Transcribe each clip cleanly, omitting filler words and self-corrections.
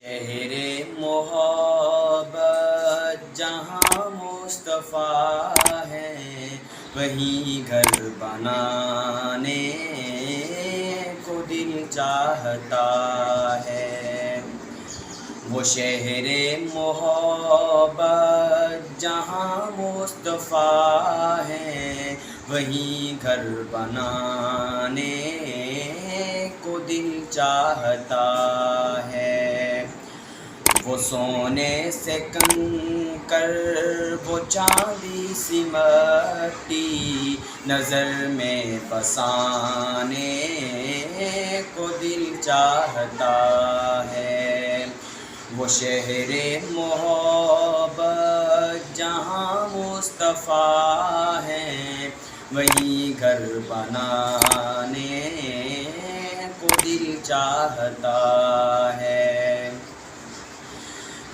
شہر محبت جہاں مصطفیٰ ہے، وہیں گھر بنانے کو دل چاہتا ہے۔ وہ شہر محبت جہاں مصطفیٰ ہے، وہیں گھر بنانے کو دل چاہتا ہے۔ وہ سونے سے کنکر، وہ چاندی سی مٹی، نظر میں بسانے کو دل چاہتا ہے۔ وہ شہر محبت جہاں مصطفیٰ ہے، وہیں گھر بنانے کو دل چاہتا ہے۔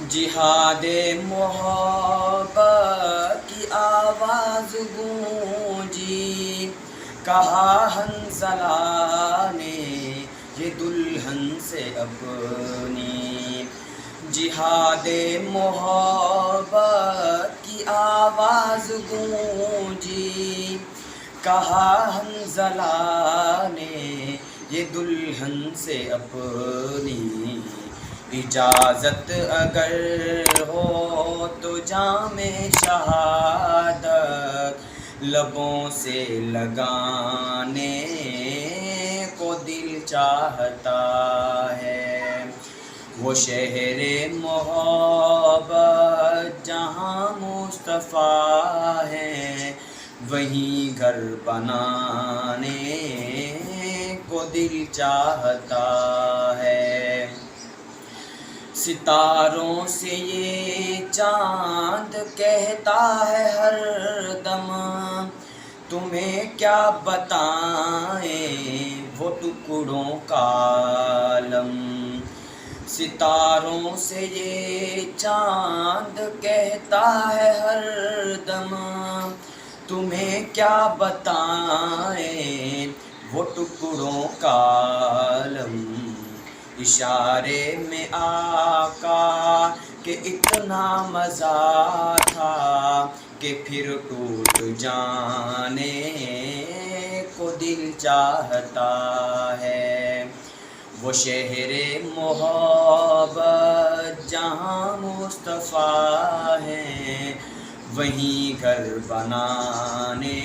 جہاد محبت کی آواز گونجی، کہا حنظلہ نے یہ دلہن سے اپنی۔ جہاد محبت کی آواز گونجی، کہا حنظلہ نے یہ دلہن سے اپنی۔ اجازت اگر ہو تو جام شہادت لبوں سے لگانے کو دل چاہتا ہے۔ وہ شہر محبت جہاں مصطفیٰ ہے، وہیں گھر بنانے کو دل چاہتا ہے۔ ستاروں سے یہ چاند کہتا ہے ہر دم، تمہیں کیا بتائیں وہ ٹکڑوں کا عالم۔ ستاروں سے یہ چاند کہتا ہے ہر دم، تمہیں کیا بتائیں وہ ٹکڑوں کا عالم۔ اشارے میں آقا کہ اتنا مزہ تھا کہ پھر ٹوٹ جانے کو دل چاہتا ہے۔ وہ شہر محبت جہاں مصطفیٰ ہے، وہیں گھر بنانے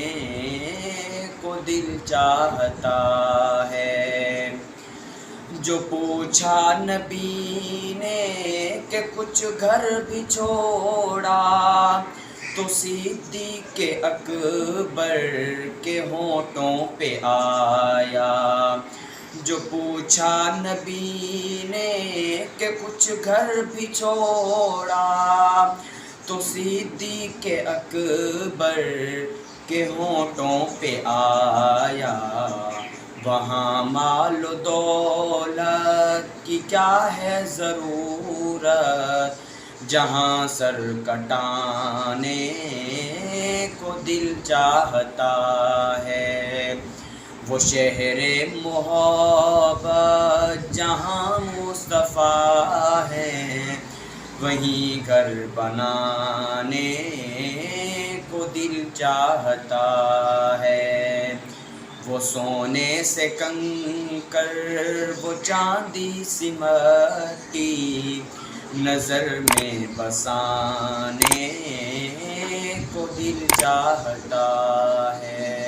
کو دل چاہتا ہے۔ جو پوچھا نبی نے کہ کچھ گھر بھی چھوڑا، تو صدیق اکبر کے ہونٹوں پہ آیا۔ جو پوچھا نبی نے کہ کچھ گھر بھی چھوڑا، تو صدیق اکبر کے ہونٹوں پہ آیا۔ وہاں مال و دولت کی کیا ہے ضرورت، جہاں سر کٹانے کو دل چاہتا ہے۔ وہ شہر محبت جہاں مصطفیٰ ہے، وہیں گھر بنانے کو دل چاہتا ہے۔ وہ سونے سے کنکر، وہ چاندی سی مٹی، نظر میں بسانے کو دل چاہتا ہے۔